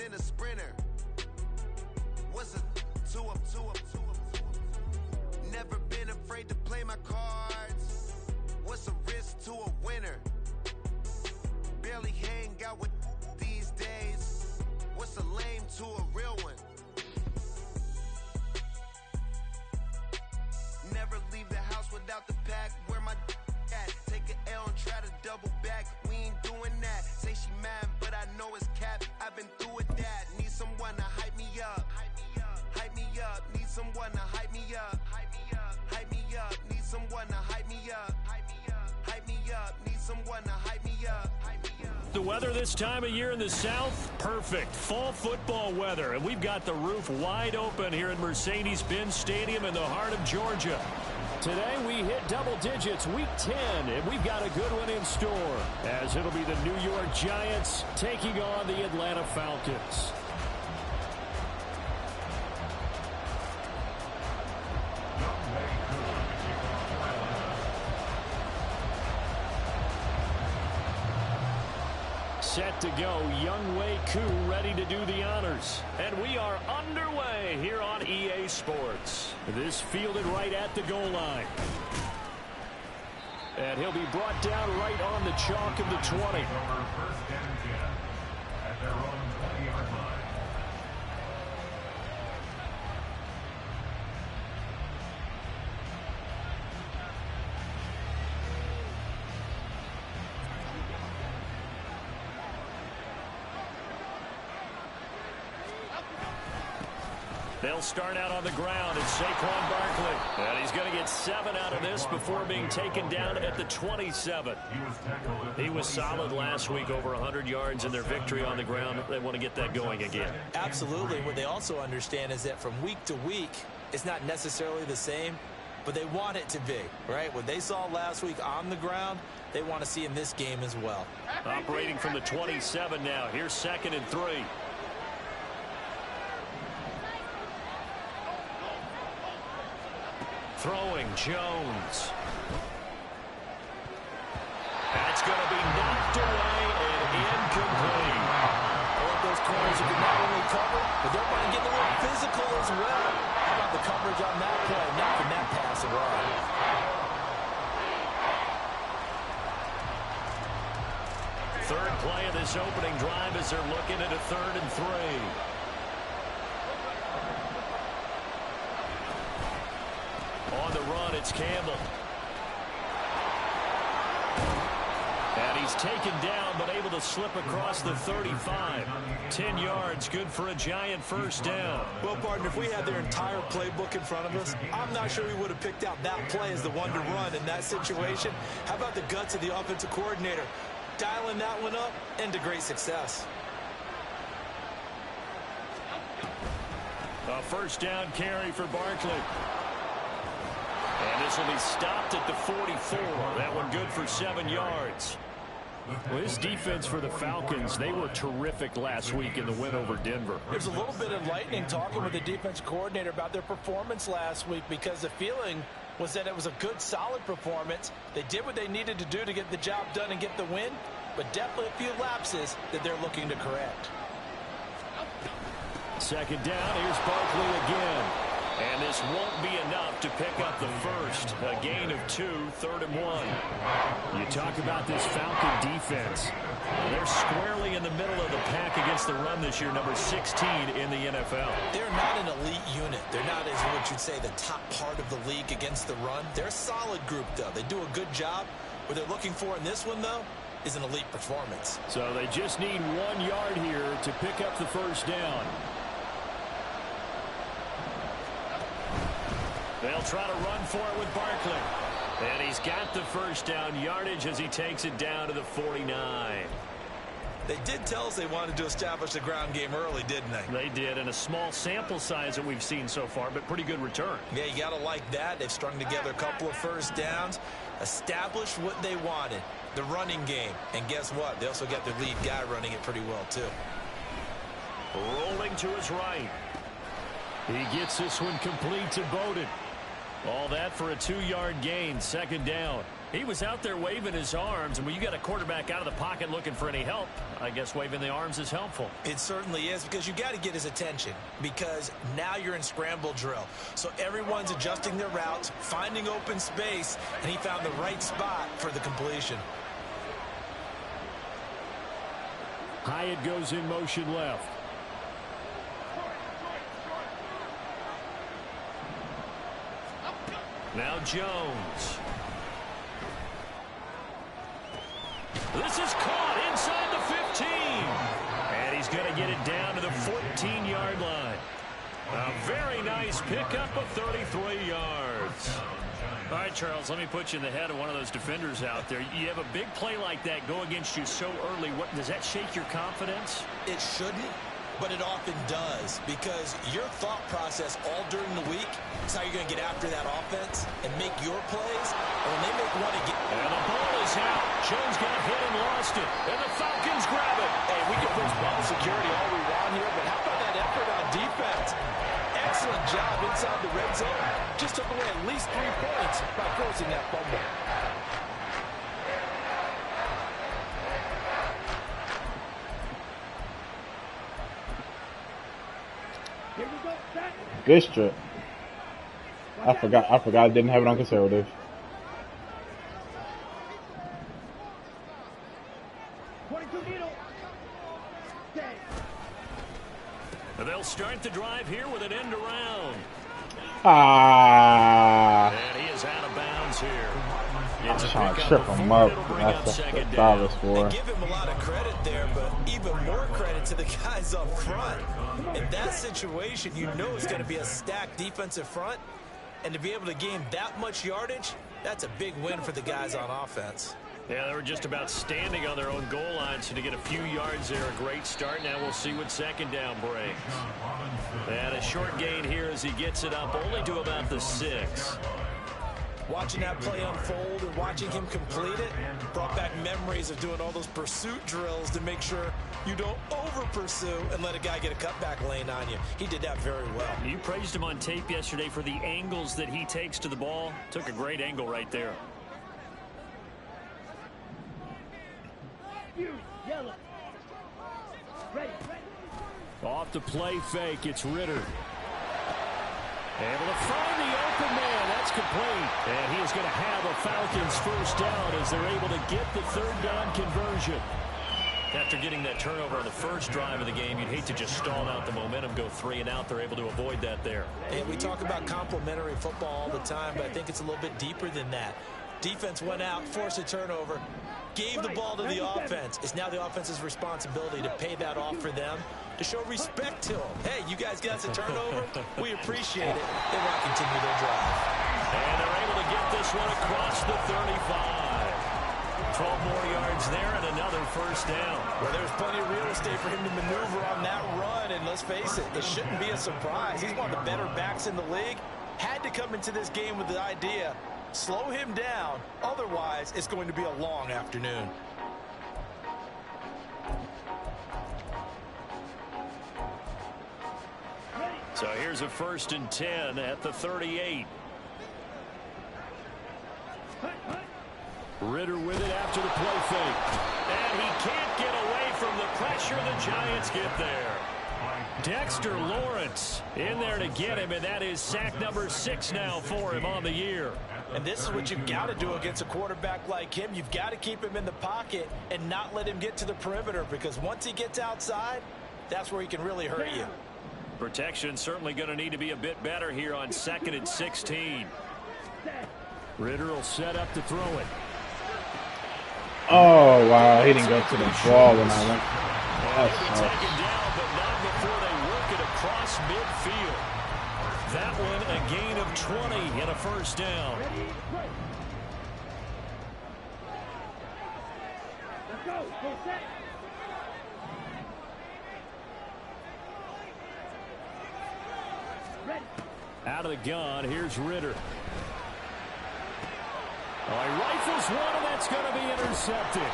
in a sprinter. What's a two-up? Never been afraid to play my cards. What's a risk to a winner? Barely hang out with these days. What's a lame to a real one? Never leave the house without the pack. Where my at? Take an L and try to double back. We ain't doing that. Say she mad, but I know it's cap. I've been through with that. Need someone to hype me up. Hype me up. Need someone to hype me up. Hype me up. Need someone to hype me up. Hype me up. Need someone to hype me up. The weather this time of year in the South, perfect. Fall football weather. And we've got the roof wide open here at Mercedes-Benz Stadium in the heart of Georgia. Today we hit double digits, week 10, and we've got a good one in store, as it'll be the New York Giants taking on the Atlanta Falcons. Set to go, Younghoe Koo ready to do the honors. And we are underway here on EA Sports. This fielded right at the goal line. And he'll be brought down right on the chalk of the 20. First and 10 at their own 20-yard line. They'll start out on the ground. It's Saquon Barkley. And he's going to get 7 out of this before being taken down at the 27. He was solid last week, over 100 yards in their victory on the ground. They want to get that going again. Absolutely. What they also understand is that from week to week, it's not necessarily the same, but they want it to be, right? What they saw last week on the ground, they want to see in this game as well. Operating from the 27 now. Here's 2nd and 3. Throwing Jones. That's going to be knocked away and incomplete. I like those corners who can not only cover, but they're going to get a little physical as well. How about the coverage on that play, knocking that pass away? Third play of this opening drive as they're looking at a 3rd and 3. On the run, it's Campbell. And he's taken down, but able to slip across the 35. 10 yards, good for a Giant first down. Well, partner, if we had their entire playbook in front of us, I'm not sure we would have picked out that play as the one to run in that situation. How about the guts of the offensive coordinator? Dialing that one up into great success. A first down carry for Barkley. And this will be stopped at the 44. That one good for 7 yards. Well, this defense for the Falcons, they were terrific last week in the win over Denver. There's a little bit of lightning talking with the defense coordinator about their performance last week, because the feeling was that it was a good, solid performance. They did what they needed to do to get the job done and get the win, but definitely a few lapses that they're looking to correct. 2nd down, here's Barkley again. And this won't be enough to pick up the first. A gain of 2, 3rd and 1. You talk about this Falcon defense. They're squarely in the middle of the pack against the run this year, number 16 in the NFL. They're not an elite unit. They're not, as what you'd say, the top part of the league against the run. They're a solid group, though. They do a good job. What they're looking for in this one, though, is an elite performance. So they just need 1 yard here to pick up the first down. They'll try to run for it with Barkley. And he's got the first down yardage as he takes it down to the 49. They did tell us they wanted to establish the ground game early, didn't they? They did, and a small sample size that we've seen so far, but pretty good return. Yeah, you got to like that. They've strung together a couple of first downs, established what they wanted, the running game. And guess what? They also got their lead guy running it pretty well, too. Rolling to his right. He gets this one complete to Bowden. All that for a 2-yard gain, 2nd down. He was out there waving his arms, and when you got a quarterback out of the pocket looking for any help, I guess waving the arms is helpful. It certainly is, because you got to get his attention, because now you're in scramble drill. So everyone's adjusting their routes, finding open space, and he found the right spot for the completion. Hyatt goes in motion left. Now Jones. This is caught inside the 15. And he's going to get it down to the 14-yard line. A very nice pickup of 33 yards. All right, Charles, let me put you in the head of one of those defenders out there. You have a big play like that go against you so early. Does that shake your confidence? It shouldn't, but it often does, because your thought process all during the week is how you're going to get after that offense and make your plays. And when they make one again. And the ball is out. Jones got hit and lost it. And the Falcons grab it. Hey, we can push ball security all we want here, but how about that effort on defense? Excellent job inside the red zone. Just took away at least 3 points by forcing that fumble. Good strip. I forgot I didn't have it on conservative. They'll start the drive here with an end around. And he is out of bounds here. It's trying to trip him up. That's what I was for. Give him a lot of credit there, but even more credit to the guys up front. In that situation, you know it's going to be a stacked defensive front. And to be able to gain that much yardage, that's a big win for the guys on offense. Yeah, they were just about standing on their own goal line, so to get a few yards there, a great start. Now we'll see what second down brings. And a short gain here as he gets it up only to about the 6. Watching that play unfold and watching him complete it brought back memories of doing all those pursuit drills to make sure you don't over-pursue and let a guy get a cutback lane on you. He did that very well. You praised him on tape yesterday for the angles that he takes to the ball. Took a great angle right there. Off the play fake, it's Ritter. Able to find the open man. That's complete. And he is going to have a Falcons first down as they're able to get the third down conversion. After getting that turnover on the first drive of the game, you'd hate to just stall out the momentum, go 3 and out. They're able to avoid that there. And we talk about complementary football all the time, but I think it's a little bit deeper than that. Defense went out, forced a turnover, gave the ball to the offense. It's now the offense's responsibility to pay that off for them, to show respect to them. Hey, you guys got a turnover? We appreciate it. They want to continue their drive. And they're able to get this one across the 35. 12 more yards there and another first down. Well, there's plenty of real estate for him to maneuver on that run, and let's face it, it shouldn't be a surprise. He's one of the better backs in the league. Had to come into this game with the idea, slow him down, otherwise it's going to be a long afternoon. So here's a 1st and 10 at the 38. Ritter with it after the play fake. And he can't get away from the pressure. The Giants get there. Dexter Lawrence in there to get him, and that is sack number 6 now for him on the year. And this is what you've got to do against a quarterback like him. You've got to keep him in the pocket and not let him get to the perimeter, because once he gets outside, that's where he can really hurt you. Protection certainly going to need to be a bit better here on 2nd and 16. Ritter will set up to throw it. Oh, wow. He didn't go to the ball when I went. That's taken down, but not before they work it across midfield. That one a gain of 20 and a first down. Out of the gun, here's Ritter. Oh, he rifles one, and that's going to be intercepted.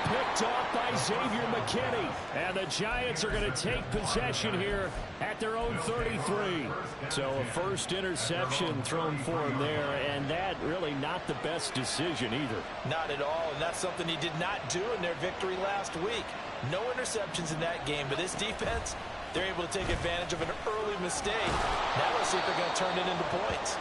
picked off by Xavier McKinney. And the Giants are going to take possession here at their own 33. So a first interception thrown for him there, and that really not the best decision either. Not at all, and that's something he did not do in their victory last week. No interceptions in that game, but this defense, they're able to take advantage of an early mistake. Now let's see if they're going to turn it into points.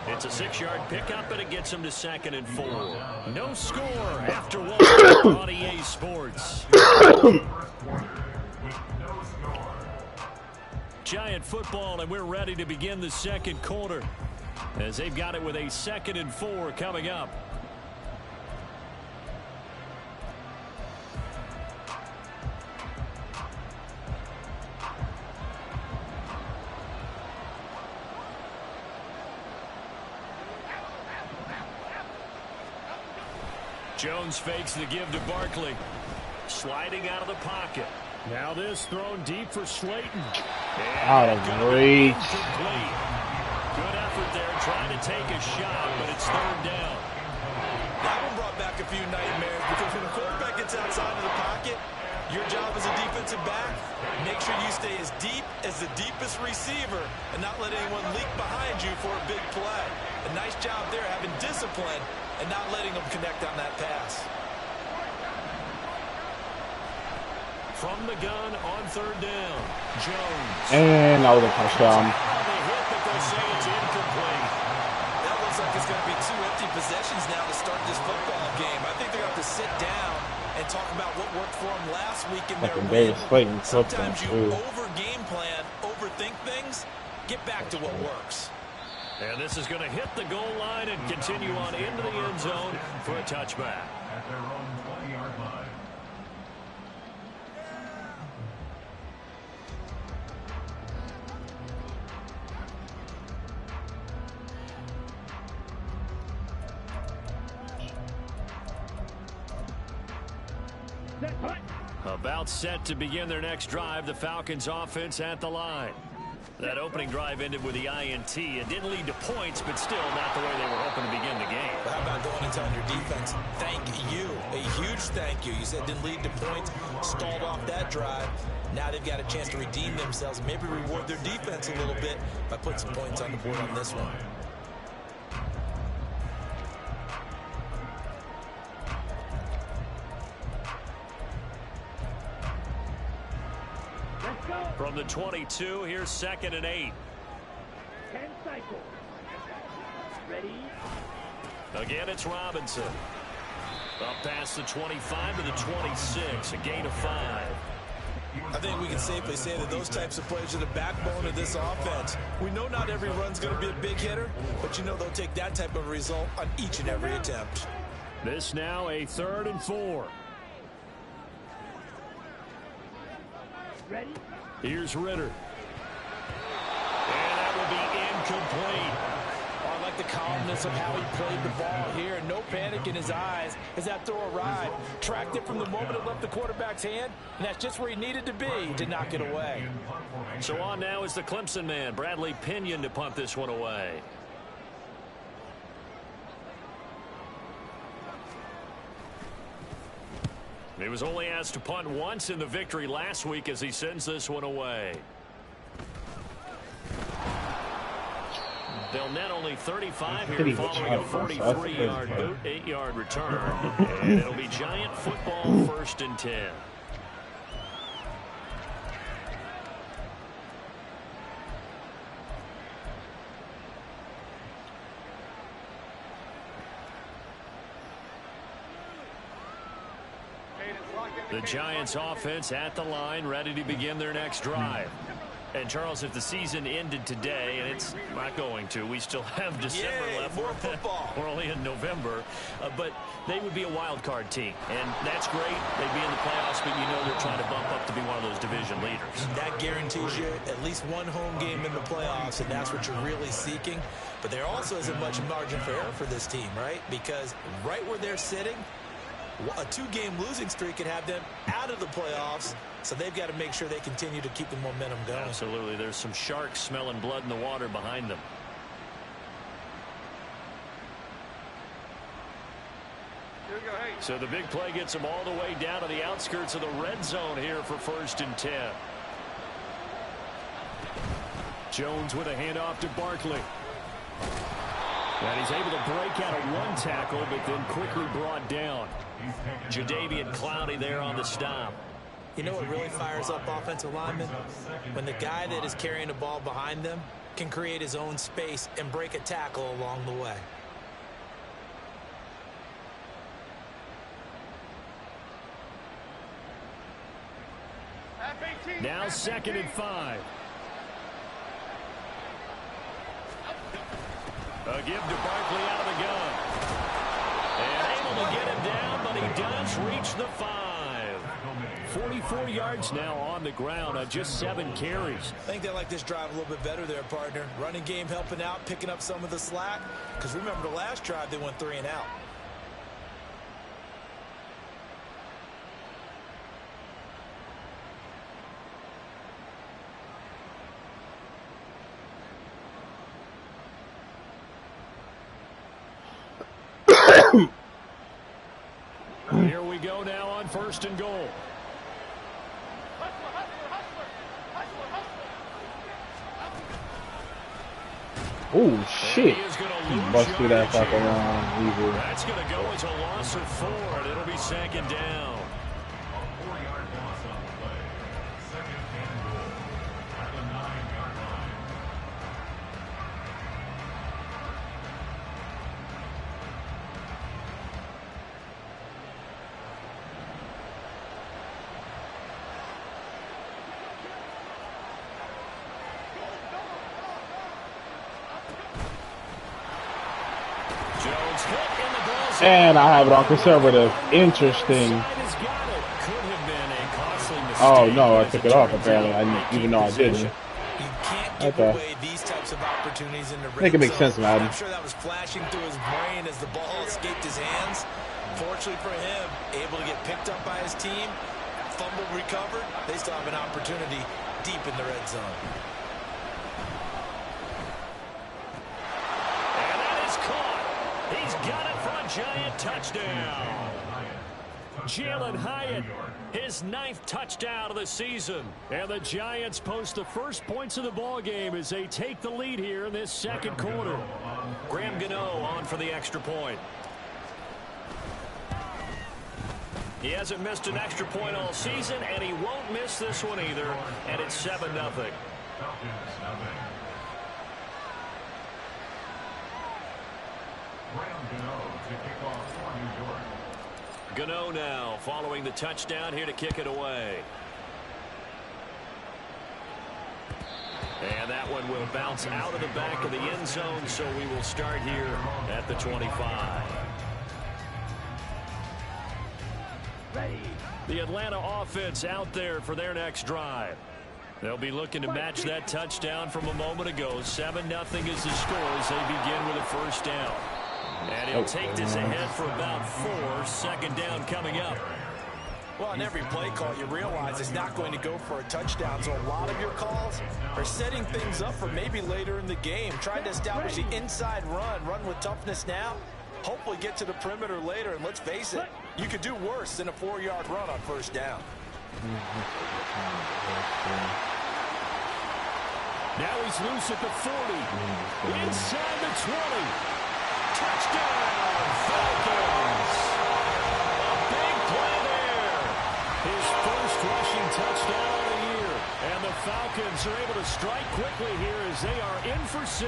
It's a 6-yard pickup, and it gets him to 2nd and 4. No score after 1 on EA Sports. Giant football, and we're ready to begin the second quarter as they've got it with a 2nd and 4 coming up. Jones fakes the give to Barkley. Sliding out of the pocket. Now this thrown deep for Slayton. Out of reach. Good effort there trying to take a shot, but it's 3rd down. That one brought back a few nightmares because when a quarterback gets outside of the pocket, your job as a defensive back, make sure you stay as deep as the deepest receiver and not let anyone leak behind you for a big play. A nice job there having discipline and not letting them connect on that pass. From the gun on 3rd down, Jones. And that was a touchdown. They hit, but they say it's incomplete. That looks like it's going to be 2 empty possessions now to start this football game. I think they're going to have to sit down and talk about what worked for them last week in their win. Sometimes you over-game plan, overthink things, get back to what works. And this is going to hit the goal line and continue on into the end zone for a touchback. At their own 20-yard line. About set to begin their next drive, the Falcons offense at the line. That opening drive ended with the INT. It didn't lead to points, but still not the way they were hoping to begin the game. How about going and telling your defense, thank you, a huge thank you. You said it didn't lead to points, stalled off that drive. Now they've got a chance to redeem themselves, maybe reward their defense a little bit by putting some points on the board on this one. From the 22, here's 2nd and 8. 10 cycles. Ready? Again, it's Robinson. Up past the 25 to the 26, a gain of 5. I think we can safely say that those types of plays are the backbone of this offense. We know not every run's going to be a big hitter, but you know they'll take that type of result on each and every attempt. This now a 3rd and 4. Ready? Here's Ritter. And that will be incomplete. Oh, I like the calmness of how he played the ball here. No panic in his eyes as that throw arrived. Tracked it from the moment it left the quarterback's hand, and that's just where he needed to be to knock it away. So on now is the Clemson man, Bradley Pinion, to punt this one away. He was only asked to punt once in the victory last week as he sends this one away. They'll net only 35 here following a 43-yard boot, 8-yard return. And it'll be Giant football 1st and 10. The Giants offense at the line, ready to begin their next drive. And, Charles, if the season ended today, and it's not going to, we still have December left. More football. We're only in November. But they would be a wild card team. And that's great. They'd be in the playoffs, but you know they're trying to bump up to be one of those division leaders. That guarantees you at least one home game in the playoffs, and that's what you're really seeking. But there also isn't much margin for error for this team, right? Because right where they're sitting, a 2-game losing streak could have them out of the playoffs, so they've got to make sure they continue to keep the momentum going. Absolutely. There's some sharks smelling blood in the water behind them. Here we go. Hey. So the big play gets them all the way down to the outskirts of the red zone here for 1st and 10. Jones with a handoff to Barkley. And he's able to break out of one tackle, but then quickly brought down. Jadeveon Clowney there on the stop. You know what really fires up offensive linemen? When the guy that is carrying the ball behind them can create his own space and break a tackle along the way. Now 2nd and 5. A give to Barkley out of the gun. And able to get him down, but he does reach the 5. 44 yards now on the ground on just 7 carries. I think they like this drive a little bit better there, partner. Running game helping out, picking up some of the slack. Because remember the last drive, they went 3 and out. Here we go now on 1st and goal. Oh, shit. He bust through that fucking easily. That's going to go as a loss of 4, and it'll be 2nd down. A 4-yard loss on the play. 2nd and goal at the 9-yard line. Jones hit in the ball zone. And I have it on conservative. Interesting. Side has got it. Could have been a costly mistake. Oh, no, I took it off, apparently. Even though I didn't. You can't give Okay. away these types of opportunities in the red Make it make zone. sense, Madden. I'm sure that was flashing through his brain as the ball escaped his hands. Fortunately for him, able to get picked up by his team, fumbled, recovered. They still have an opportunity deep in the red zone. And that is caught. He's got it for a Giant touchdown. Jalen Hyatt, his 9th touchdown of the season. And the Giants post the first points of the ball game as they take the lead here in this 2nd quarter. Graham Gano on for the extra point. He hasn't missed an extra point all season, and he won't miss this one either. And it's 7-0. Falcons, nothing. Graham Gano to kick off for New York. Gano now following the touchdown here to kick it away. And that one will bounce out of the back of the end zone, so we will start here at the 25. Ready. The Atlanta offense out there for their next drive. They'll be looking to match that touchdown from a moment ago. 7-0 is the score as they begin with a 1st down. And he'll take this ahead for about 4. 2nd down coming up. Well, on every play call, you realize it's not going to go for a touchdown. So a lot of your calls are setting things up for maybe later in the game. Trying to establish the inside run with toughness now. Hopefully get to the perimeter later. And let's face it, you could do worse than a 4-yard run on 1st down. Now he's loose at the 40. Inside the 20. Touchdown, Falcons. A big play there. His first rushing touchdown of the year. And the Falcons are able to strike quickly here as they are in for 6.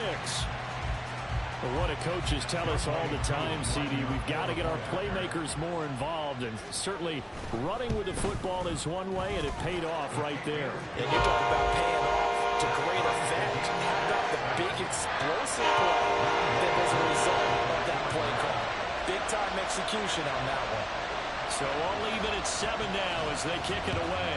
Well, what do coaches tell us all the time, CD? We've got to get our playmakers more involved, and certainly running with the football is one way, and it paid off right there. And you talk about paying off to great effect. How about the big explosive play that was a result of that play call? Big-time execution on that one. So all even at 7 now as they kick it away.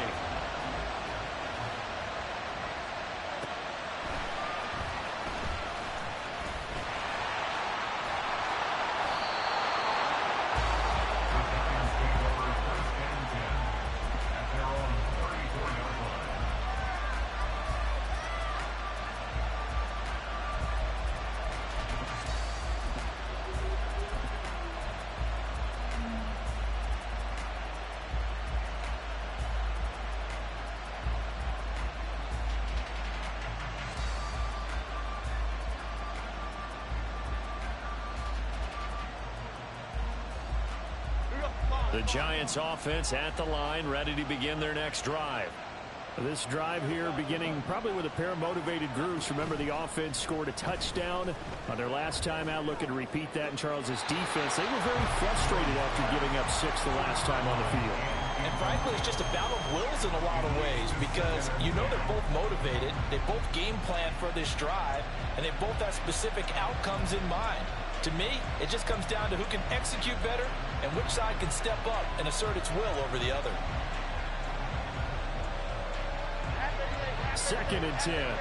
The Giants offense at the line, ready to begin their next drive. This drive here beginning probably with a pair of motivated groups. Remember, the offense scored a touchdown on their last time out, looking to repeat that in Charles's defense. They were very frustrated after giving up 6 the last time on the field. And frankly, it's just a battle of wills in a lot of ways because you know they're both motivated. They both game plan for this drive, and they both have specific outcomes in mind. To me, it just comes down to who can execute better and which side can step up and assert its will over the other. 2nd and 10.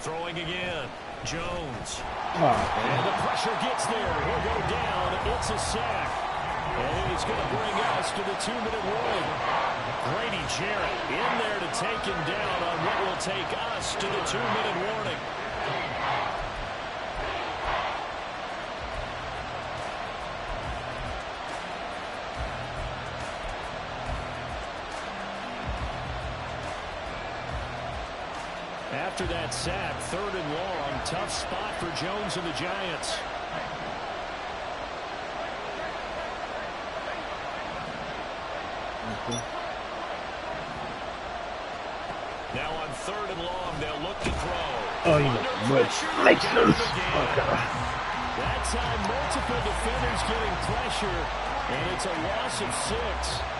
Throwing again. Jones. And the pressure gets there. He'll go down. It's a sack. And he's going to bring us to the 2-minute warning. Grady Jarrett in there to take him down on what will take us to the 2-minute warning. After that sack, 3rd and long, tough spot for Jones and the Giants. Now on 3rd and long, they'll look to throw. Oh, you makes sense. That time, multiple defenders getting pressure, and it's a loss of 6.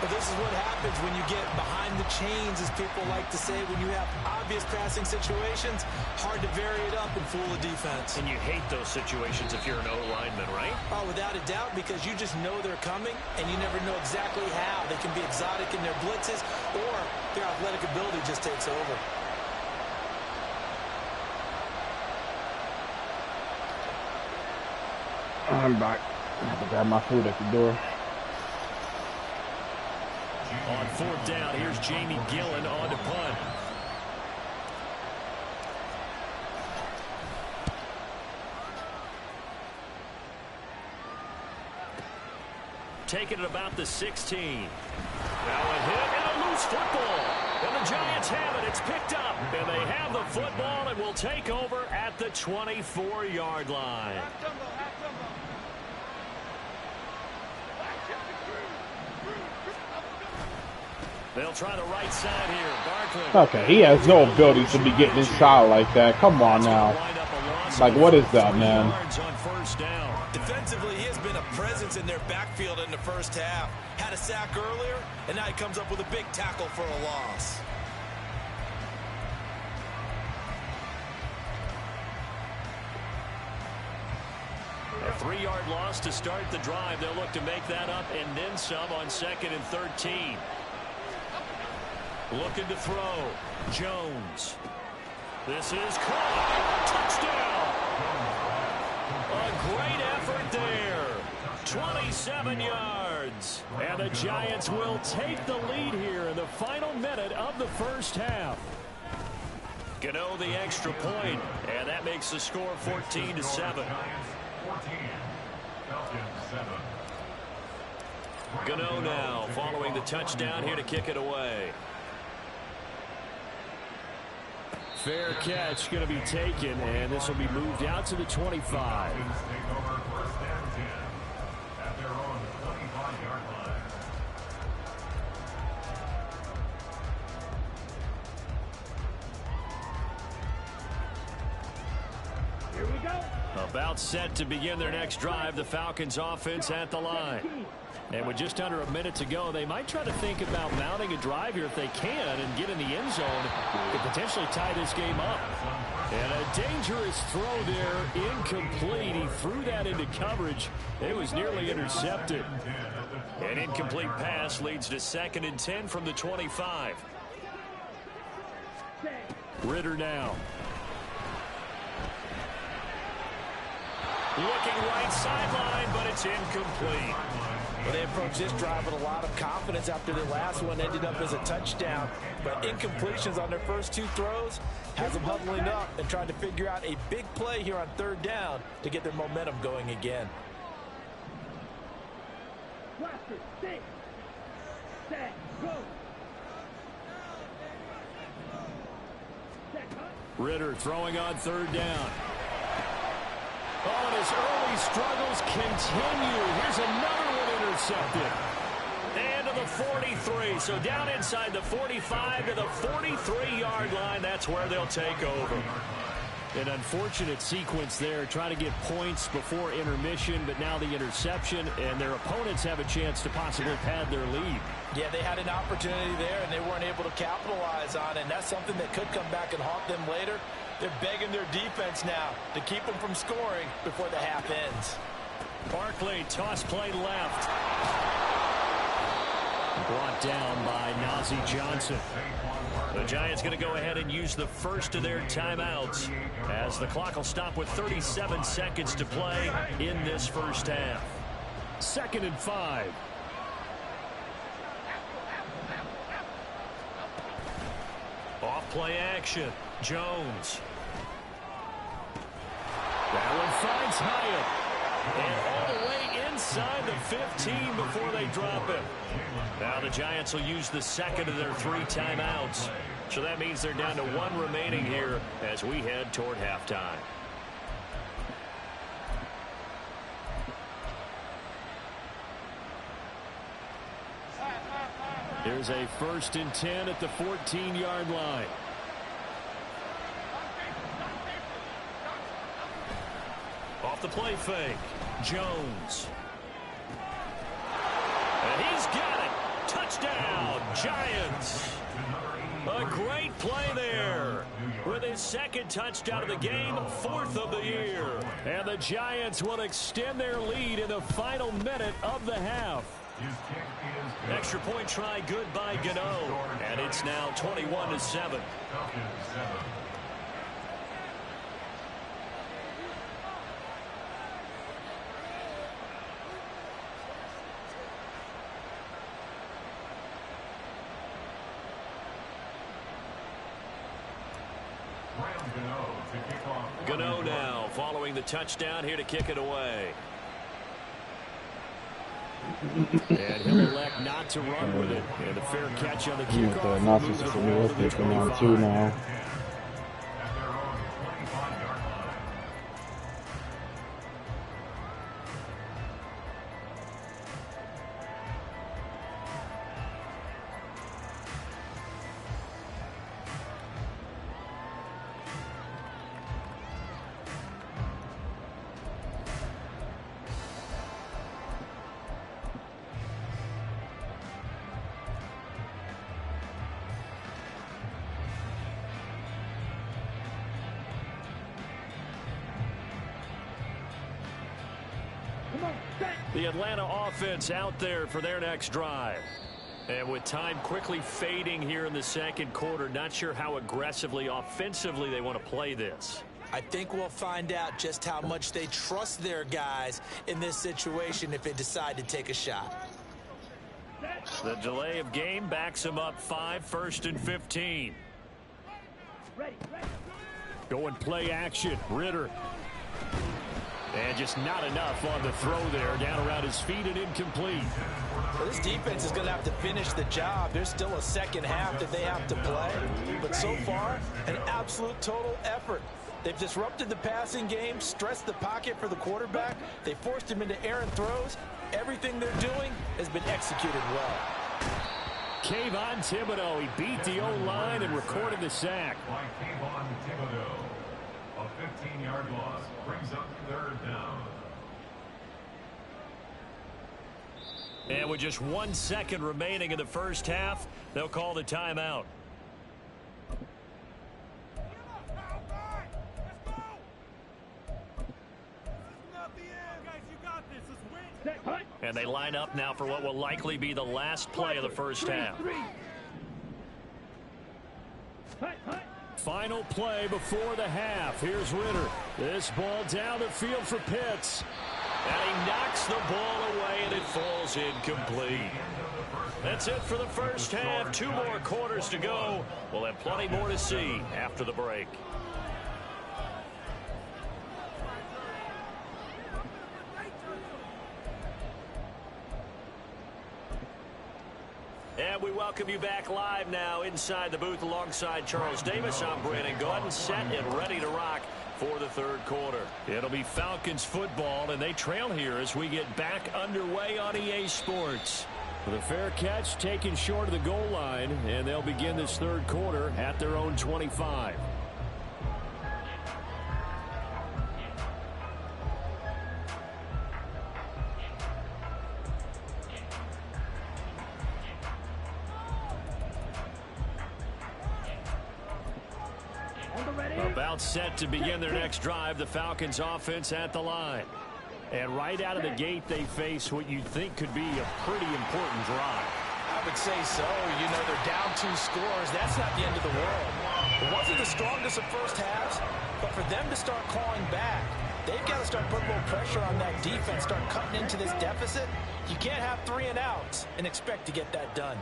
But this is what happens when you get behind the chains, as people like to say. When you have obvious passing situations, hard to vary it up and fool a defense. And you hate those situations if you're an O-lineman, right? Oh, without a doubt, because you just know they're coming, and you never know exactly how. They can be exotic in their blitzes, or their athletic ability just takes over. I'm back. I have to grab my food at the door. On 4th down, here's Jamie Gillen on to punt. Taking it about the 16. Now a hit and a loose football. And the Giants have it. It's picked up. And they have the football and will take over at the 24-yard line. They'll try the right side here. Barkley. Okay, he has no ability to be getting inside like that. Come on now. Like, what is that, man? Defensively, he has been a presence in their backfield in the first half. Had a sack earlier, and now he comes up with a big tackle for a loss. A 3-yard loss to start the drive. They'll look to make that up and then some on 2nd and 13. Looking to throw. Jones. This is caught. Touchdown. A great effort there. 27 yards. And the Giants will take the lead here in the final minute of the first half. Gano the extra point, and that makes the score 14-7. 14. Gano now following the touchdown here to kick it away. Fair catch going to be taken, and this will be moved out to the 25. Here we go. About set to begin their next drive, the Falcons offense at the line. And with just under a minute to go, they might try to think about mounting a drive here if they can and get in the end zone to potentially tie this game up. And a dangerous throw there, incomplete. He threw that into coverage. It was nearly intercepted. An incomplete pass leads to 2nd and 10 from the 25. Ritter now. Looking right sideline, but it's incomplete. Well, they approached this drive with a lot of confidence after the last one ended up as a touchdown. But incompletions on their first 2 throws has them huddling up and trying to figure out a big play here on 3rd down to get their momentum going again. Cluster, 6, set, go. Set, hunt. Ritter throwing on third down. Oh, and his early struggles continue. Here's another one intercepted. And to the 43. So down inside the 45 to the 43-yard line. That's where they'll take over. An unfortunate sequence there, trying to get points before intermission, but now the interception, and their opponents have a chance to possibly pad their lead. Yeah, they had an opportunity there, and they weren't able to capitalize on it, and that's something that could come back and haunt them later. They're begging their defense now to keep them from scoring before the half ends. Barkley, toss play left. Brought down by Nazeeh Johnson. The Giants going to go ahead and use the first of their timeouts as the clock will stop with 37 seconds to play in this first half. 2nd and 5. Off play action. Jones. That one finds Hyatt. And all the way inside the 15 before they drop it. Now the Giants will use the second of their 3 timeouts. So that means they're down to 1 remaining here as we head toward halftime. Here's a 1st and 10 at the 14-yard line. Off the play fake. Jones. And he's got it. Touchdown, Giants. A great play there. With his 2nd touchdown of the game, 4th of the year. And the Giants will extend their lead in the final minute of the half. Extra point try good by Gano. And it's now 21-7. Gano now following the touchdown here to kick it away. And he'll elect not to run with it. And a fair catch on the kickoff. Nazis for me, let's get them on 2 now. The Atlanta offense out there for their next drive. And with time quickly fading here in the 2nd quarter, not sure how aggressively, offensively they want to play this. I think we'll find out just how much they trust their guys in this situation if they decide to take a shot. The delay of game backs them up 5, 1st and 15. Going play action. Ritter. And just not enough on the throw there. Down around his feet and incomplete. Well, this defense is going to have to finish the job. There's still a 2nd half that they have to play. But so far, an absolute total effort. They've disrupted the passing game, stressed the pocket for the quarterback. They forced him into errant throws. Everything they're doing has been executed well. Kayvon Thibodeau, he beat the O-line and recorded the sack. By Kayvon Thibodeau. A 15-yard loss brings up 3rd down. And with just 1 second remaining in the first half, they'll call the timeout. And they line up now for what will likely be the last play of the first half. Final play before the half. Here's Ritter. This ball down the field for Pitts. And he knocks the ball away, and it falls incomplete. That's it for the first half. 2 more quarters to go. We'll have plenty more to see after the break. And we welcome you back live now inside the booth alongside Charles Davis. I'm Brandon Gaudin, set and ready to rock for the third quarter. It'll be Falcons football, and they trail here as we get back underway on EA Sports. With a fair catch taken short of the goal line, and they'll begin this third quarter at their own 25. About set to begin their next drive, the Falcons offense at the line. And right out of the gate, they face what you'd think could be a pretty important drive. I would say so. You know, they're down 2 scores. That's not the end of the world. It wasn't the strongest of first halves, but for them to start clawing back, they've got to start putting a little pressure on that defense, start cutting into this deficit. You can't have 3 and outs and expect to get that done.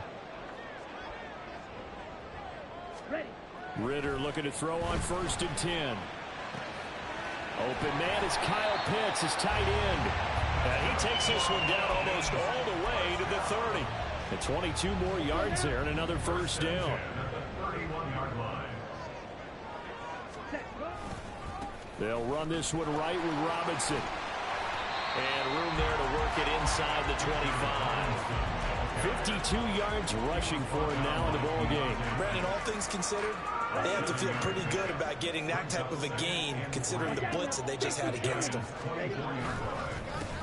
Ready. Ritter looking to throw on 1st and 10. Open man is Kyle Pitts, his tight end. And he takes this one down almost all the way to the 30. And 22 more yards there and another first down. They'll run this one right with Robinson. And room there to work it inside the 25. 52 yards rushing for him now in the ball game. Brandon, all things considered, they have to feel pretty good about getting that type of a gain, considering the blitz that they just had against them.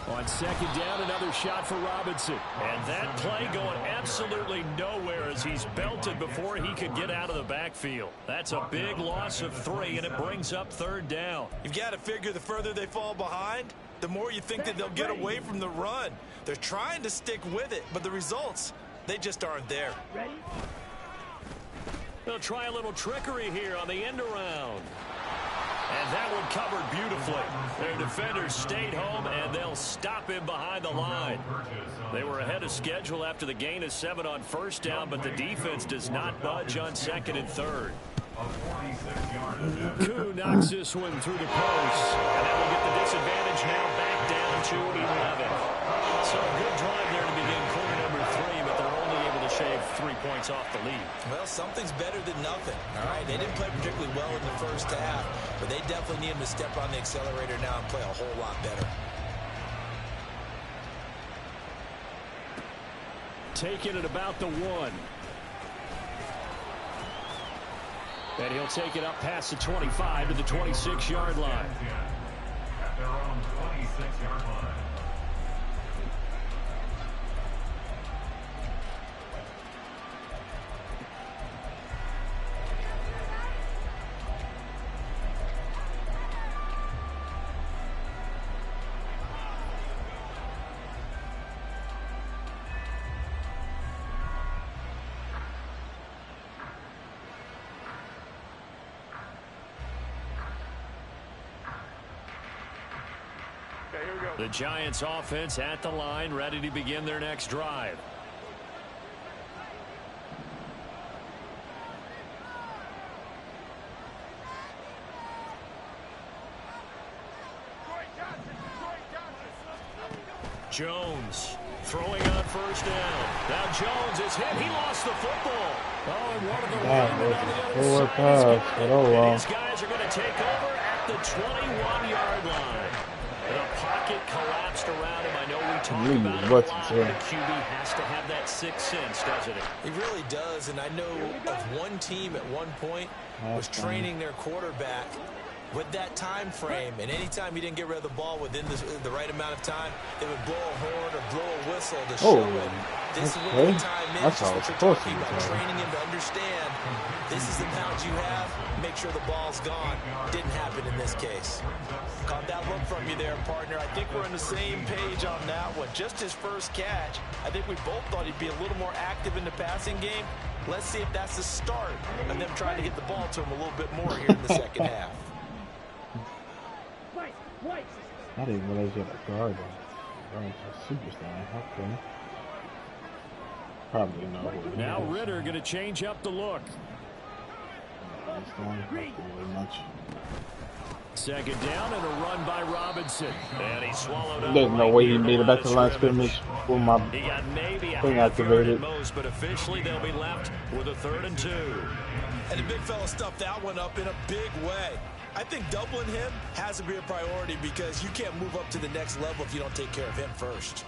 On 2nd down, another shot for Robinson. And that play going absolutely nowhere as he's belted before he could get out of the backfield. That's a big loss of 3, and it brings up 3rd down. You've got to figure the further they fall behind, the more you think that they'll get away from the run. They're trying to stick with it, but the results, they just aren't there. Ready. They'll try a little trickery here on the end around. And that one covered beautifully. Their defenders stayed home, and they'll stop him behind the line. They were ahead of schedule after the gain of 7 on 1st down, but the defense does not budge on 2nd and 3rd. Koo knocks this one through the post, and that will get the disadvantage now back down to 11. So a good drive there to begin quarter number 3, but they're only able to shave 3 points off the lead. Well, something's better than nothing. All right, they didn't play particularly well in the first half, but they definitely need them to step on the accelerator now and play a whole lot better. Taking it about the 1. And he'll take it up past the 25 to the 26-yard line. At their own 26-yard line. The Giants offense at the line, ready to begin their next drive. Jones throwing on 1st down. Now Jones is hit. He lost the football. Oh, and one of the linemen on the other side. These guys are going to take over at the 21-yard line. The pocket collapsed around him. I know we talk about it a lot, but the QB has to have that 6th sense, doesn't it? He really does, and I know of one team at one point was training their quarterback with that time frame, and anytime he didn't get rid of the ball within the right amount of time, they would blow a horn or blow a whistle to show him this is what the time is. Just what you're talking about, training him to understand this is the amount you have, make sure the ball's gone. Didn't happen in this case. Caught that look from you there, partner. I think we're on the same page on that one. Just his first catch, I think we both thought he'd be a little more active in the passing game. Let's see if that's the start of them trying to get the ball to him a little bit more here in the second half. I didn't realize you had a guard on. A superstar. Okay. Probably know who now Ritter going to change up the look. Second down and a run by Robinson. And he swallowed up. There's no way he made it back to the line scrimmage with my He got maybe a thing half yard activated. at most, but officially they'll be left with a 3rd and 2. And the big fella stuffed that one up in a big way. I think doubling him has to be a priority because you can't move up to the next level if you don't take care of him first.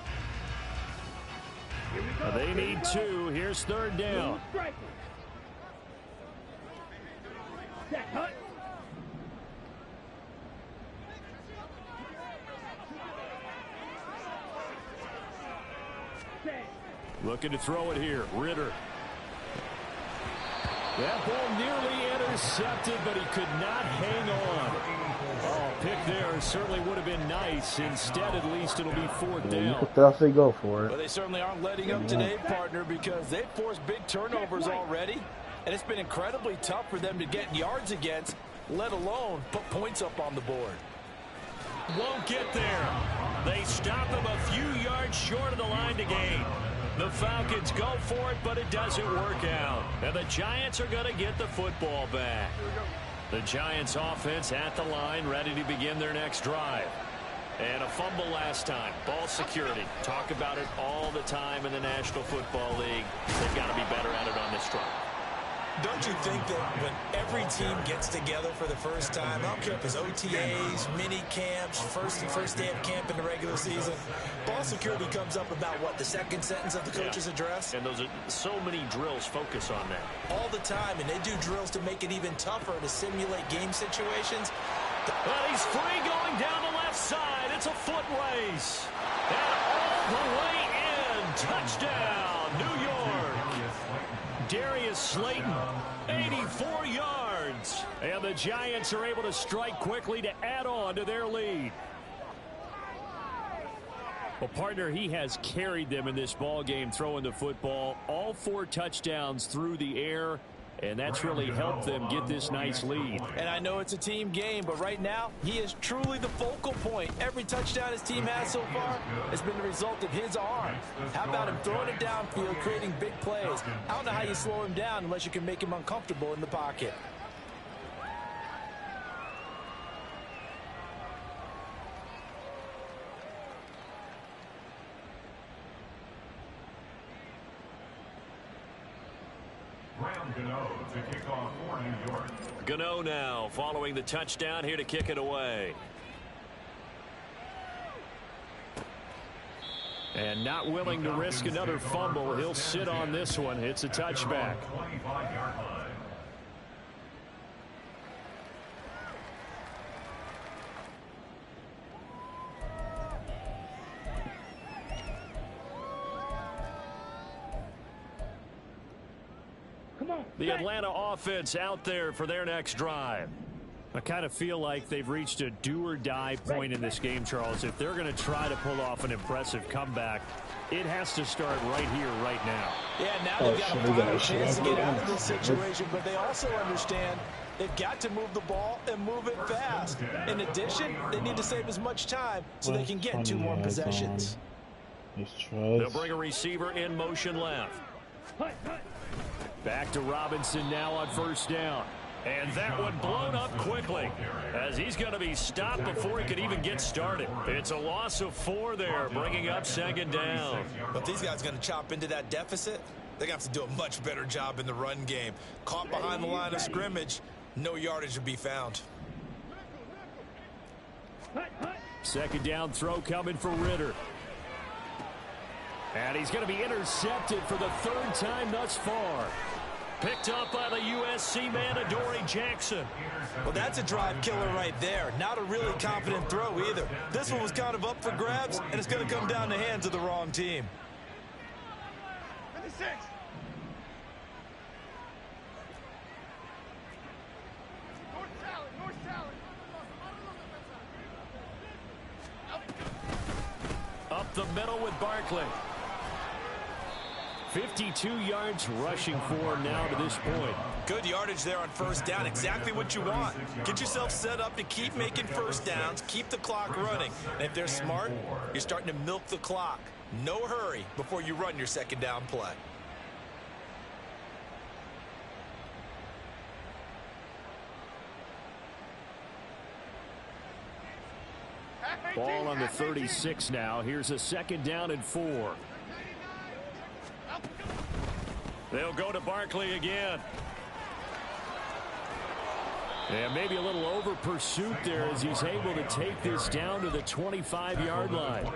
They need 2. Here's 3rd down. Set, hut. Set. Looking to throw it here. Ritter. That ball nearly intercepted, but he could not hang on. Oh, pick there certainly would have been nice. Instead, at least it'll be 4th Yeah, you down. could definitely go for But it. they certainly aren't letting up today, partner, because they've forced big turnovers already. And it's been incredibly tough for them to get yards against, let alone put points up on the board. Won't get there. They stop him a few yards short of the line to gain. The Falcons go for it, but it doesn't work out. And the Giants are going to get the football back. The Giants offense at the line, ready to begin their next drive. And a fumble last time. Ball security. Talk about it all the time in the National Football League. They've got to be better at it on this drive. Don't you think that when every team gets together for the first time, I don't care if it's OTAs, mini camps, first day of camp in the regular season, ball security comes up about what, the second sentence of the coach's address? And those are so many drills focus on that. All the time, and they do drills to make it even tougher to simulate game situations. Well, he's free going down the left side. It's a foot race. And all the way in. Touchdown, New York. Darius Slayton, 84 yards. And the Giants are able to strike quickly to add on to their lead. Well, partner, he has carried them in this ball game throwing the football. All 4 touchdowns through the air. And that's really helped them get this nice lead. And I know it's a team game, but right now, he is truly the focal point. Every touchdown his team has so far has been the result of his arm. How about him throwing it downfield, creating big plays? I don't know how you slow him down unless you can make him uncomfortable in the pocket. To kick off for New York. Gano now following the touchdown here to kick it away. And not willing to risk another fumble. He'll sit on this one. It's a touchback. 25-yard line. The Atlanta offense out there for their next drive. I kind of feel like they've reached a do-or-die point in this game, Charles. If they're going to try to pull off an impressive comeback, it has to start right here, right now. Yeah, now they've got a prime chance to get out of this situation, but they also understand they've got to move the ball and move it fast. In addition, they need to save as much time so they can get 2 more possessions. They'll bring a receiver in motion left. Back to Robinson now on 1st down. And that one blown up quickly as he's going to be stopped before he could even get started. It's a loss of 4 there, bringing up 2nd down. But these guys are going to chop into that deficit. They're going to have to do a much better job in the run game. Caught behind the line of scrimmage, no yardage to be found. 2nd down throw coming for Ritter. And he's going to be intercepted for the 3rd time thus far. Picked up by the USC man, Adoree Jackson. Well, that's a drive killer right there. Not a really confident throw either. This one was kind of up for grabs, and it's going to come down the hands of the wrong team. 56. North salad. Up the middle with Barkley. 52 yards rushing for now to this point. Good yardage there on 1st down. Exactly what you want. Get yourself set up to keep making 1st downs, keep the clock running. And if they're smart, you're starting to milk the clock. No hurry before you run your 2nd down play. Ball on the 36 now. Here's a 2nd down and 4. They'll go to Barkley again. And maybe a little over pursuit there as he's able to take this down to the 25-yard line.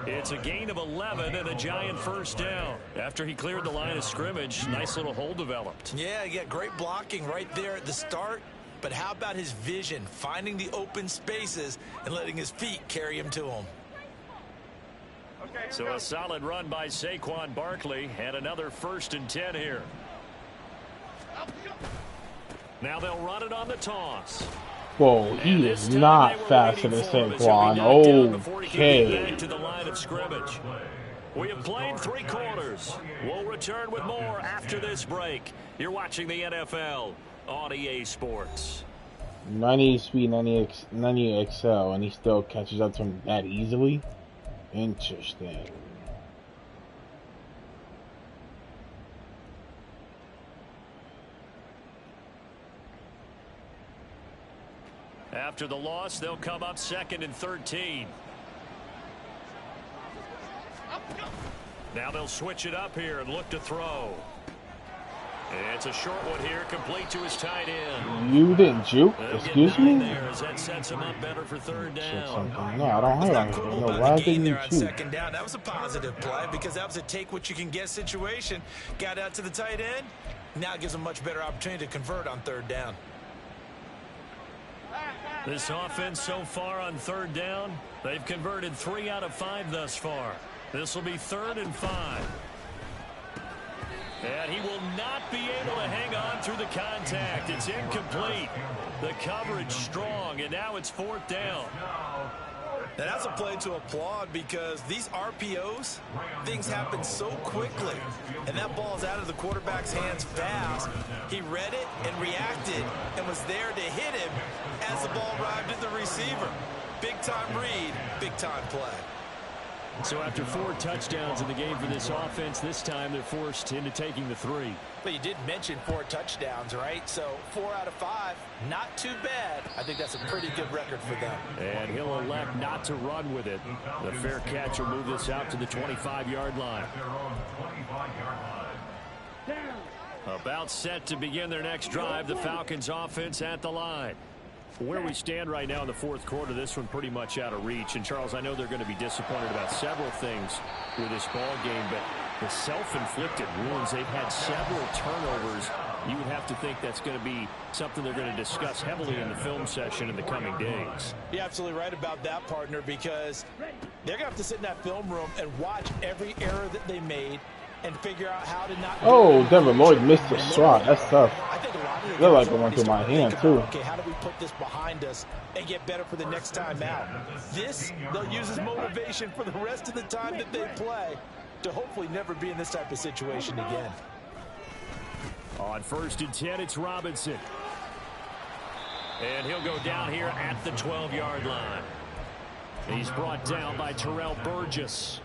It's a gain of 11 and a giant 1st down. After he cleared the line of scrimmage, nice little hole developed. Yeah, great blocking right there at the start. But how about his vision, finding the open spaces and letting his feet carry him to him? So a solid run by Saquon Barkley and another 1st and 10 here. Now they'll run it on the toss. Whoa, he is not faster than Saquon. Okay. Back to the line of scrimmage. We have played 3 quarters. We'll return with more after this break. You're watching the NFL on EA Sports. 90 speed, 90 XL, and he still catches up to him that easily? Interesting. After the loss, they'll come up 2nd and 13. Now they'll switch it up here and look to throw. It's a short one here, complete to his tight end. You didn't juke? Excuse me? There as that sets him up better for 3rd down. No, I don't have anything. No, why didn't you juke? 2nd down. That was a positive play because that was a take what you can get situation. Got out to the tight end. Now it gives him a much better opportunity to convert on 3rd down. This offense so far on 3rd down, they've converted 3 out of 5 thus far. This will be 3rd and 5. And he will not be able to hang on through the contact. It's incomplete. The coverage strong, and now it's 4th down. Now that's a play to applaud because these RPOs, things happen so quickly. And that ball's out of the quarterback's hands fast. He read it and reacted and was there to hit him as the ball arrived at the receiver. Big-time read, big-time play. So after 4 touchdowns in the game for this offense, this time they're forced into taking the 3. But you did mention 4 touchdowns, right? So 4 out of 5, not too bad. I think that's a pretty good record for them. And he'll elect not to run with it. The fair catch will move this out to the 25-yard line. About set to begin their next drive, the Falcons offense at the line. Where we stand right now in the 4th quarter, this one pretty much out of reach. And, Charles, I know they're going to be disappointed about several things with this ball game, but the self-inflicted wounds, they've had several turnovers. You would have to think that's going to be something they're going to discuss heavily in the film session in the coming days. You're absolutely right about that, partner, because they're going to have to sit in that film room and watch every error that they made and figure out how to not. Oh, Devin Lloyd missed the shot. That's tough. I think a lot of Looked like it went through my hand, too. Okay, how do we put this behind us and get better for the next time out? This, they'll use as motivation for the rest of the time that they play to hopefully never be in this type of situation again. On 1st and 10, it's Robinson. And he'll go down here at the 12-yard line. He's brought down by Terrell Burgess.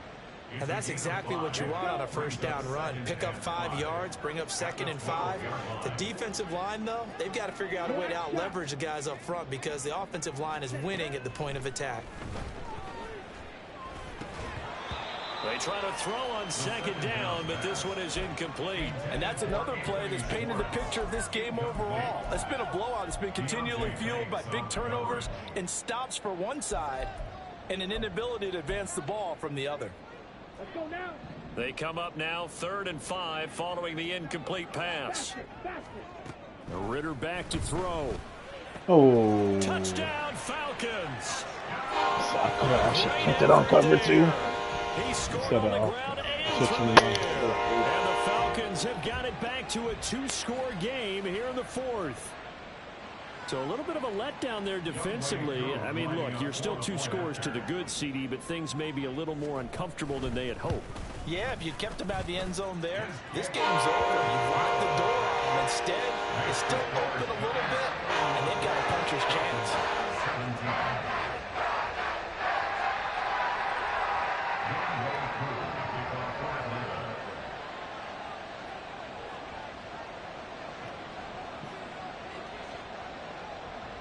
And that's exactly what you want on a 1st down run. Pick up 5 yards, bring up 2nd and 5. The defensive line, though, they've got to figure out a way to out-leverage the guys up front because the offensive line is winning at the point of attack. They try to throw on 2nd down, but this one is incomplete. And that's another play that's painted the picture of this game overall. It's been a blowout. It's been continually fueled by big turnovers and stops for one side and an inability to advance the ball from the other. Let's go now. They come up now 3rd and 5 following the incomplete pass. Ritter back to throw. Oh. Touchdown Falcons. I could have actually kept it on cover, too. He scored on the ground and the Falcons have got it back to a 2-score game here in the 4th. So a little bit of a letdown there defensively. I mean, look, you're still 2 scores to the good, CD, but things may be a little more uncomfortable than they had hoped. Yeah, if you kept them out of the end zone there, this game's over. You've locked the door on them. Instead, it's still open a little bit, and they've got a puncher's chance.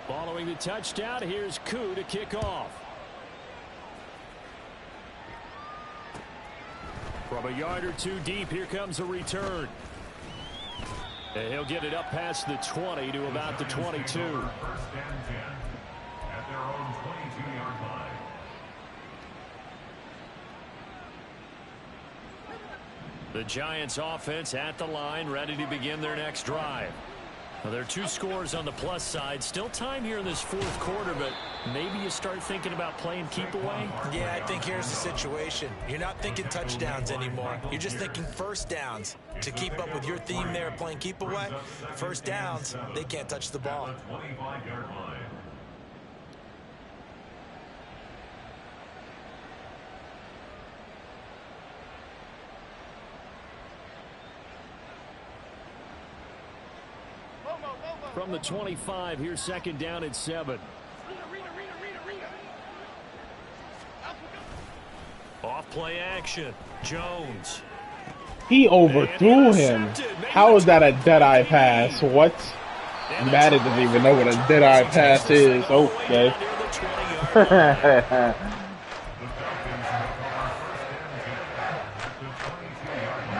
Following the touchdown, here's Koo to kick off. From a yard or two deep, here comes a return. And he'll get it up past the 20 to about the 22. First and 10 at their own 22-yard line. The Giants offense at the line, ready to begin their next drive. Well, there are 2 scores on the plus side. Still time here in this 4th quarter, but maybe you start thinking about playing keep away. Yeah, I think here's the situation. You're not thinking touchdowns anymore. You're just thinking first downs. To keep up with your theme there, playing keep away, first downs, they can't touch the ball. 25-yard line. From the 25, here's second down at 7. Off play action. Jones. He overthrew him. How is that a dead-eye pass? What? Madden doesn't even know what a dead-eye pass is. Okay.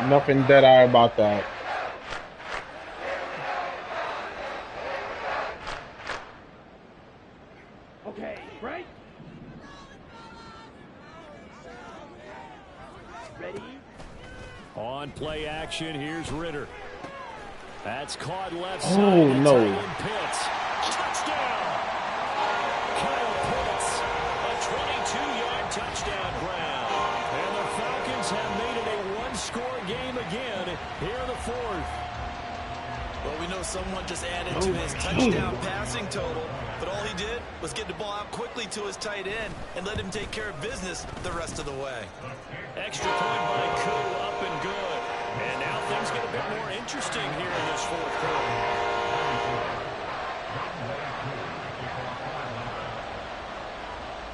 Nothing dead-eye about that. Okay, right? Ready? On play action, here's Ritter. That's caught left Oh, side. no. Pitts. Touchdown! Kyle Pitts, a 22-yard touchdown grab. And the Falcons have made it a one-score game again here in the 4th. Well, we know someone just added to his touchdown passing total, but all he did was get the ball out quickly to his tight end and let him take care of business the rest of the way. Extra point by Koo, up and good. And now things get a bit more interesting here in this 4th quarter.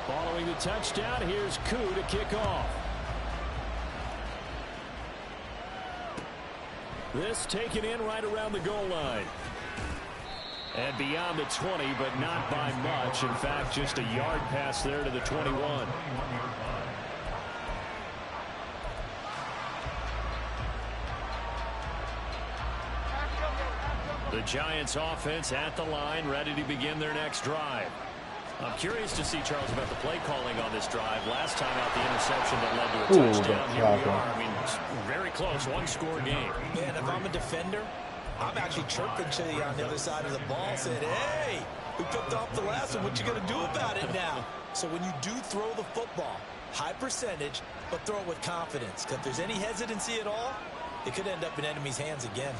Following the touchdown, here's Koo to kick off. This taken in right around the goal line. And beyond the 20, but not by much. In fact, just a yard pass there to the 21. The Giants offense at the line, ready to begin their next drive. I'm curious to see, Charles, about the play calling on this drive. Last time out, the interception that led to a touchdown. Here we are. I mean, it's very close, one-score game. Man, if I'm a defender, I'm actually chirping to you on the other side of the ball, saying, hey, we picked off the last one. What you going to do about it now? So when you do throw the football, high percentage, but throw it with confidence. Because if there's any hesitancy at all, it could end up in enemy's hands again.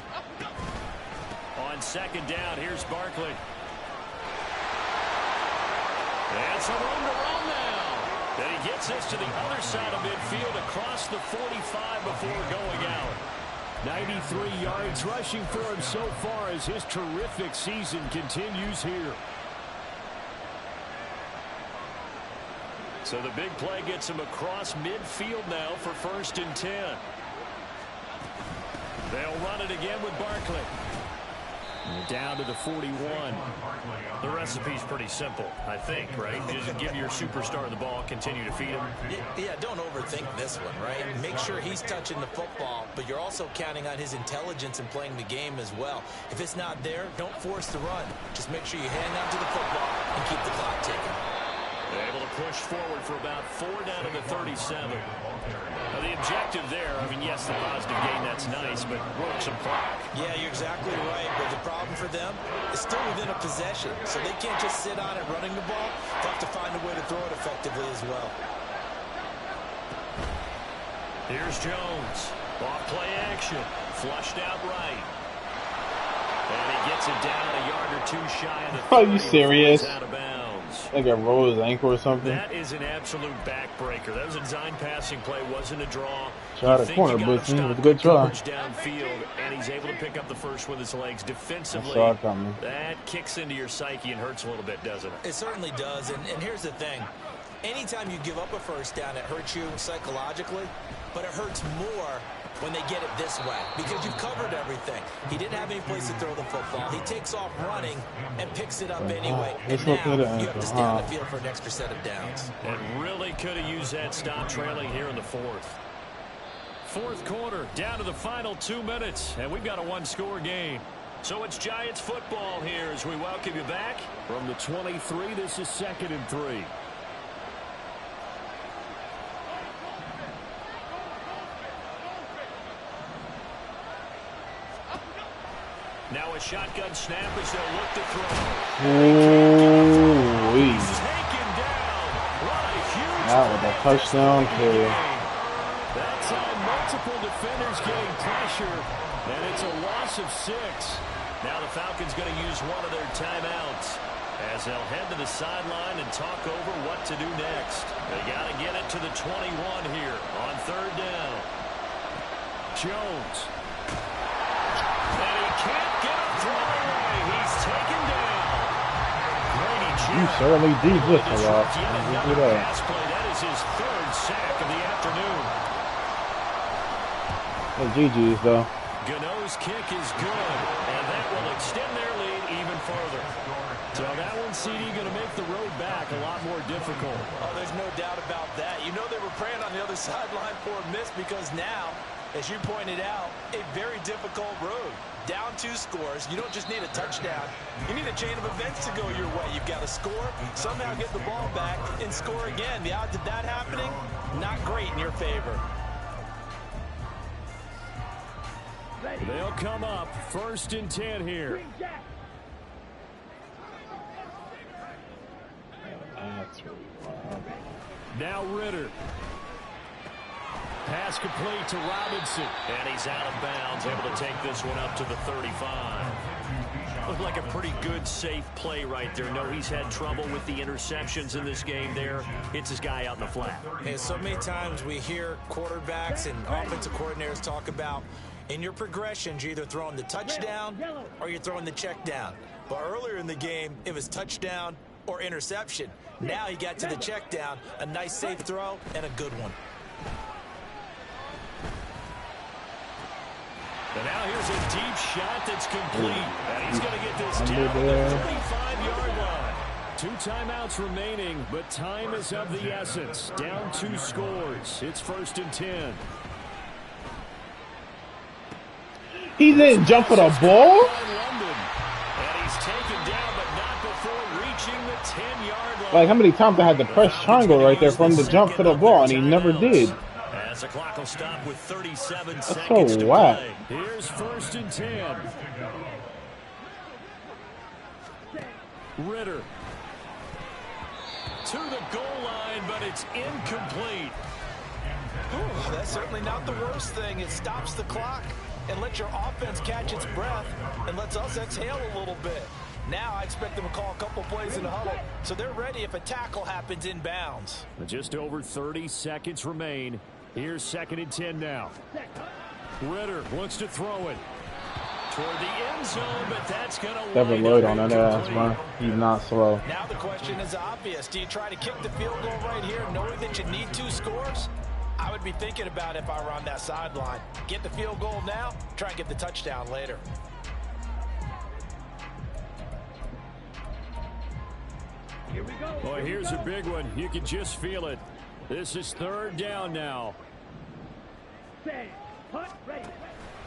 On second down, here's Barkley. And some room to run now. Then he gets this to the other side of midfield across the 45 before going out. 93 yards rushing for him so far as his terrific season continues here. So the big play gets him across midfield now for 1st and 10. They'll run it again with Barkley. Down to the 41. The recipe's pretty simple, I think, right? Just give your superstar the ball, continue to feed him. Yeah, don't overthink this one, right? Make sure he's touching the football, but you're also counting on his intelligence in playing the game as well. If it's not there, don't force the run. Just make sure you hang on to the football and keep the clock ticking. They're able to push forward for about 4 down to the 37. Now the objective there, I mean, yes, the positive gain, that's nice, but work some clock. Yeah, you're exactly right, but the problem for them is still within a possession, so they can't just sit on it running the ball. They have to find a way to throw it effectively as well. Here's Jones. Off play action. Flushed out right. And he gets it down a yard or two shy of the 30. Are you serious? Out of bounds. Like a roll his ankle or something. That is an absolute backbreaker. That was a design passing play, wasn't a draw. Try the corner, but it was a good try. Downfield, and he's able to pick up the first with his legs defensively. I saw it coming. That kicks into your psyche and hurts a little bit, doesn't it? It certainly does, and here's the thing. Anytime you give up a first down, it hurts you psychologically, but it hurts more when they get it this way because you've covered everything. He didn't have any place to throw the football. He takes off running and picks it up anyway. And now you have to stay on the field for an extra set of downs. And really could have used that stop trailing here in the 4th. fourth quarter, down to the final 2 minutes, and we've got a one-score game. So it's Giants football here as we welcome you back. From the 23, this is 2nd and 3. Now a shotgun snap as they'll look to throw. Ooh-wee. Taken down. What a huge That was a touchdown too. That's multiple defenders getting pressure, and it's a loss of 6. Now the Falcons going to use one of their timeouts as they'll head to the sideline and talk over what to do next. They got to get it to the 21 here on 3rd down. Jones. And he can't get a throw away. He's taken down. Grady You certainly did this a lot. pass play. That is his 3rd sack of the afternoon. Hey, GG's though. Gano's kick is good, and that will extend their lead even further. So that one, CD, going to make the road back a lot more difficult. Oh, there's no doubt about that. You know they were praying on the other sideline for a miss because now, as you pointed out, a very difficult road. Down 2 scores. You don't just need a touchdown. You need a chain of events to go your way. You've got to score, somehow get the ball back, and score again. The odds of that happening, not great in your favor. They'll come up 1st and 10 here. Now Ritter. Pass complete to Robinson. And he's out of bounds, able to take this one up to the 35. Looked like a pretty good, safe play right there. No, he's had trouble with the interceptions in this game there. Hits his guy out in the flat. And so many times we hear quarterbacks and offensive coordinators talk about in your progressions, you're either throwing the touchdown or you're throwing the check down. But earlier in the game, it was touchdown or interception. Now he got to the check down, a nice safe throw, and a good one. And now here's a deep shot that's complete. And he's going to get this down to the 35-yard line. 2 timeouts remaining, but time is of the essence. Down 2 scores. It's 1st and 10. He didn't jump for the ball? And he's taken down, but not before reaching the 10-yard line. Like, how many times I had to press triangle right there for him to jump to the ball, and he never did. As the clock will stop with 37 That's seconds so to whack. play. Here's 1st and 10. Ritter. To the goal line, but it's incomplete. Ooh, that's certainly not the worst thing. It stops the clock and lets your offense catch its breath and lets us exhale a little bit. Now I expect them to call a couple plays in the huddle, so they're ready if a tackle happens inbounds. Just over 30 seconds remain. Here's 2nd and 10 now. Ritter wants to throw it toward the end zone, but that's going to Never load on that ass, man. He's not slow. Now the question is obvious. Do you try to kick the field goal right here knowing that you need 2 scores? I would be thinking about it if I were on that sideline. Get the field goal now, try and get the touchdown later. Here we go. Boy, here's a big one. You can just feel it. This is 3rd down now. Set. Hot, ready.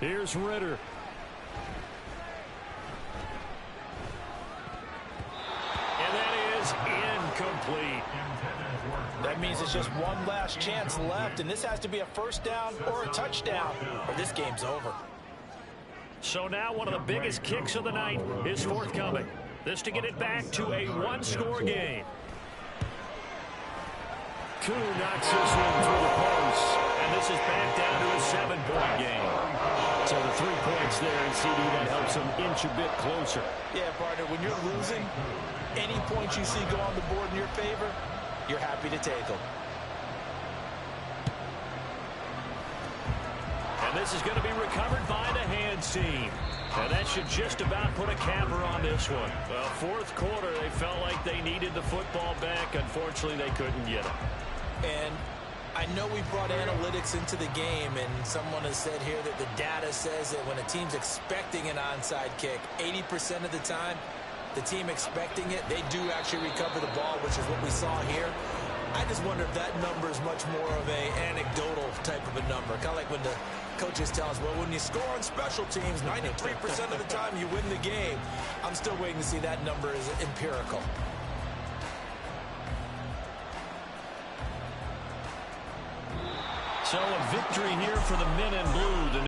Here's Ritter. And that is incomplete. That means it's just one last chance left, and this has to be a 1st down or a touchdown, or this game's over. So now one of the biggest kicks of the night is forthcoming. This to get it back to a 1-score game. Koo knocks this one through the post, and this is back down to a 7-point game. So the 3 points there in CD, that helps them inch a bit closer. Yeah, partner, when you're losing, any points you see go on the board in your favor, you're happy to take them. And this is going to be recovered by the hands team. And that should just about put a capper on this one. Well, 4th quarter, they felt like they needed the football back. Unfortunately, they couldn't get it. And I know we brought analytics into the game, and someone has said here that the data says that when a team's expecting an onside kick, 80% of the time, the team expecting it, they do actually recover the ball, which is what we saw here. I just wonder if that number is much more of a anecdotal type of a number. Kind of like when the coaches tell us, well, when you score on special teams, 93% of the time you win the game. I'm still waiting to see that number is empirical. So a victory here for the men in blue.